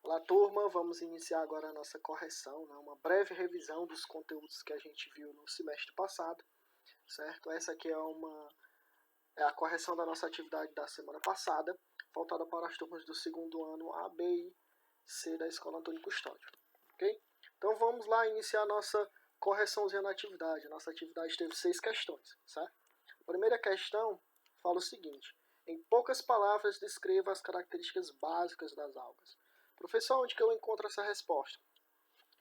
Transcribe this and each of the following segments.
Olá, turma, vamos iniciar agora a nossa correção, né? Uma breve revisão dos conteúdos que a gente viu no semestre passado, certo? Essa aqui é a correção da nossa atividade da semana passada, voltada para as turmas do segundo ano A, B e C da Escola Antônio Custódio, ok? Então vamos lá iniciar a nossa correçãozinha na atividade. A nossa atividade teve 6 questões, certo? A primeira questão fala o seguinte: em poucas palavras, descreva as características básicas das algas. Professor, onde que eu encontro essa resposta?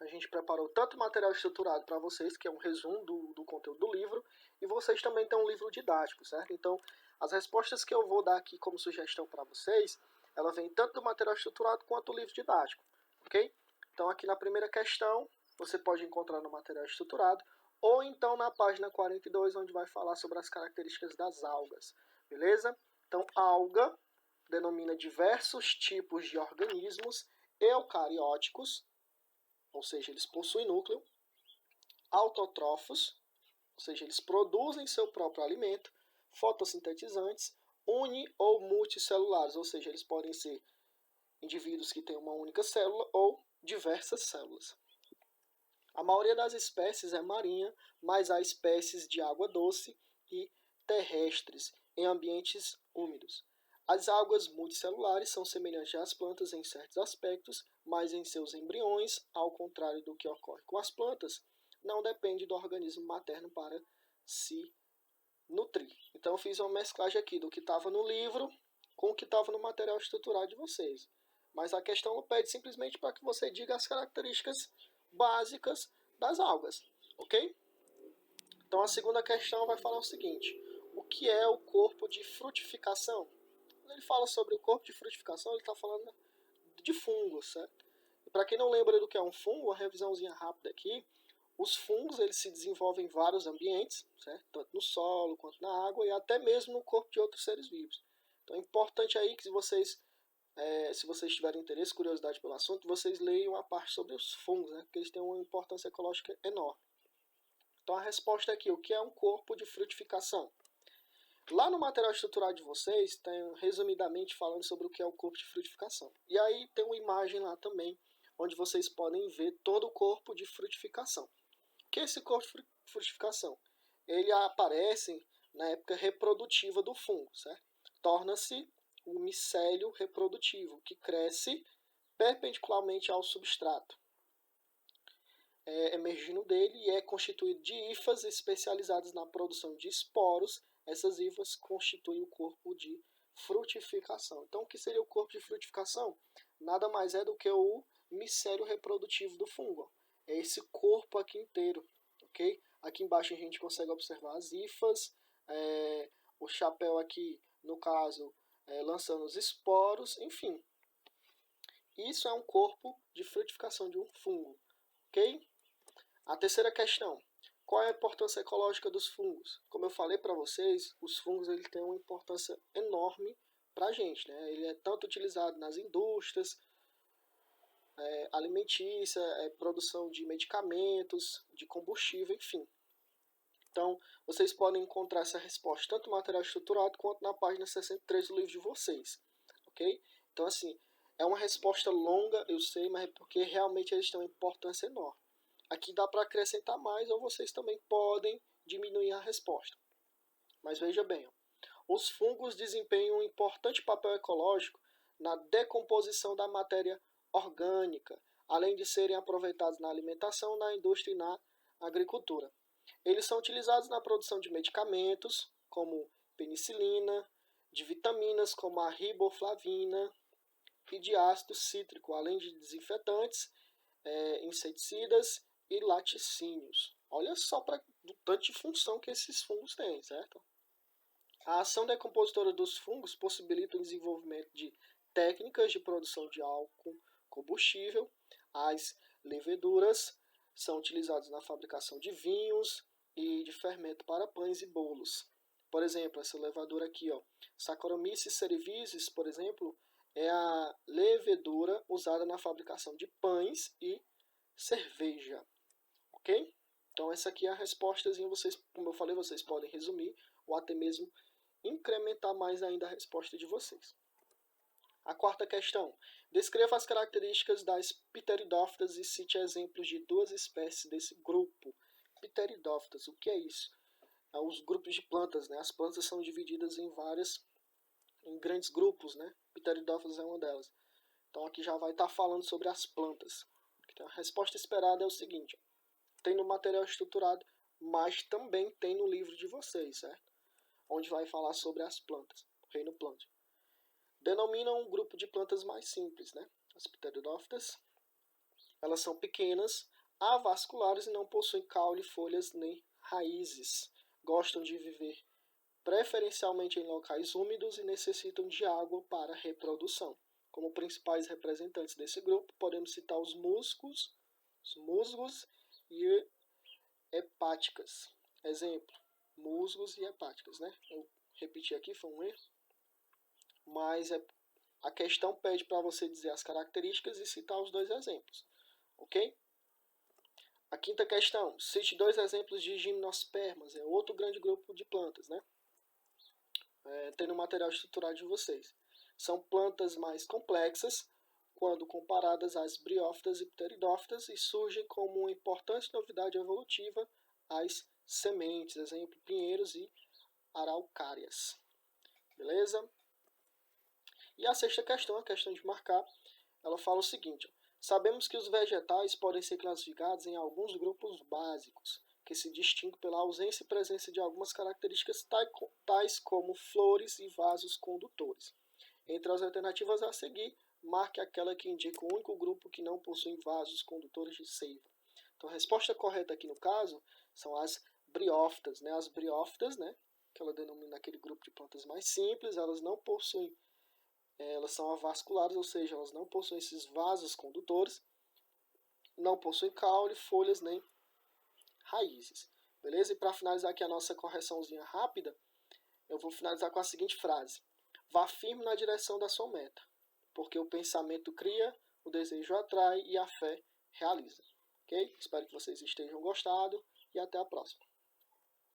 A gente preparou tanto material estruturado para vocês, que é um resumo do conteúdo do livro, e vocês também têm um livro didático, certo? Então, as respostas que eu vou dar aqui como sugestão para vocês, ela vem tanto do material estruturado quanto do livro didático, ok? Então, aqui na primeira questão, você pode encontrar no material estruturado, ou então na página 42, onde vai falar sobre as características das algas, beleza? Então, alga denomina diversos tipos de organismos eucarióticos, ou seja, eles possuem núcleo, autótrofos, ou seja, eles produzem seu próprio alimento, fotossintetizantes, uni- ou multicelulares, ou seja, eles podem ser indivíduos que têm uma única célula ou diversas células. A maioria das espécies é marinha, mas há espécies de água doce e terrestres em ambientes úmidos. As algas multicelulares são semelhantes às plantas em certos aspectos, mas em seus embriões, ao contrário do que ocorre com as plantas, não depende do organismo materno para se nutrir. Então eu fiz uma mesclagem aqui do que estava no livro com o que estava no material estruturado de vocês. Mas a questão não pede simplesmente para que você diga as características básicas das algas, ok? Então a segunda questão vai falar o seguinte: o que é o corpo de frutificação? Quando ele fala sobre o corpo de frutificação, ele está falando de fungos, certo? E para quem não lembra do que é um fungo, uma revisãozinha rápida aqui: os fungos eles se desenvolvem em vários ambientes, certo? Tanto no solo quanto na água e até mesmo no corpo de outros seres vivos. Então é importante aí que se vocês tiverem interesse, curiosidade pelo assunto, vocês leiam a parte sobre os fungos, né? Porque eles têm uma importância ecológica enorme. Então a resposta é aqui: o que é um corpo de frutificação? Lá no material estruturado de vocês, tem resumidamente falando sobre o que é o corpo de frutificação. E aí tem uma imagem lá também, onde vocês podem ver todo o corpo de frutificação. O que é esse corpo de frutificação? Ele aparece na época reprodutiva do fungo, certo? Torna-se o micélio reprodutivo, que cresce perpendicularmente ao substrato, emergindo dele, e é constituído de hifas especializadas na produção de esporos. Essas hifas constituem o corpo de frutificação. Então, o que seria o corpo de frutificação? Nada mais é do que o micélio reprodutivo do fungo. É esse corpo aqui inteiro, ok? Aqui embaixo a gente consegue observar as hifas, o chapéu aqui, no caso, lançando os esporos, enfim. Isso é um corpo de frutificação de um fungo, ok? A terceira questão: qual é a importância ecológica dos fungos? Como eu falei para vocês, os fungos ele têm uma importância enorme para a gente, né? Ele é tanto utilizado nas indústrias, alimentícia, produção de medicamentos, de combustível, enfim. Então, vocês podem encontrar essa resposta tanto no material estruturado quanto na página 63 do livro de vocês, ok? Então, assim, é uma resposta longa, eu sei, mas é porque realmente eles têm uma importância enorme. Aqui dá para acrescentar mais, ou vocês também podem diminuir a resposta. Mas veja bem, ó, os fungos desempenham um importante papel ecológico na decomposição da matéria orgânica, além de serem aproveitados na alimentação, na indústria e na agricultura. Eles são utilizados na produção de medicamentos, como penicilina, de vitaminas, como a riboflavina, e de ácido cítrico, além de desinfetantes, inseticidas e laticínios. Olha só para o tanto de função que esses fungos têm, certo? A ação decompositora dos fungos possibilita o desenvolvimento de técnicas de produção de álcool combustível. As leveduras são utilizadas na fabricação de vinhos e de fermento para pães e bolos. Por exemplo, essa levadura aqui, ó, Saccharomyces cerevisiae, por exemplo, é a levedura usada na fabricação de pães e cerveja, ok? Então essa aqui é a respostazinha, vocês, como eu falei, vocês podem resumir ou até mesmo incrementar mais ainda a resposta de vocês. A quarta questão: Descreva as características das pteridófitas e cite exemplos de 2 espécies desse grupo. Pteridófitas, o que é isso? É os grupos de plantas, né? As plantas são divididas em grandes grupos, né? Pteridófitas é uma delas. Então aqui já vai estar falando sobre as plantas. Então, a resposta esperada é o seguinte: tem no material estruturado, mas também tem no livro de vocês, certo? Onde vai falar sobre as plantas, reino planta. Denominam um grupo de plantas mais simples, né? As pteridófitas. Elas são pequenas, avasculares e não possuem caule, folhas nem raízes. Gostam de viver preferencialmente em locais úmidos e necessitam de água para reprodução. Como principais representantes desse grupo, podemos citar os musgos e hepáticas. Exemplo, musgos e hepáticas, né? Eu repeti aqui, foi um erro, mas a questão pede para você dizer as características e citar os 2 exemplos, ok? A quinta questão, cite 2 exemplos de gimnospermas, é outro grande grupo de plantas, né? Tem no material estruturado de vocês. São plantas mais complexas quando comparadas às briófitas e pteridófitas e surgem como uma importante novidade evolutiva as sementes, exemplo, pinheiros e araucárias. Beleza? E a sexta questão, a questão de marcar, ela fala o seguinte: sabemos que os vegetais podem ser classificados em alguns grupos básicos, que se distinguem pela ausência e presença de algumas características tais como flores e vasos condutores. Entre as alternativas a seguir, marque aquela que indica o único grupo que não possui vasos condutores de seiva. Então a resposta correta aqui no caso são as briófitas, né? As briófitas, né? Que ela denomina aquele grupo de plantas mais simples, elas não possuem, elas são avasculares, ou seja, elas não possuem esses vasos condutores, não possuem caule, folhas nem raízes. Beleza? E para finalizar aqui a nossa correçãozinha rápida, eu vou finalizar com a seguinte frase: vá firme na direção da sua meta, porque o pensamento cria, o desejo atrai e a fé realiza. Ok? Espero que vocês estejam gostado e até a próxima.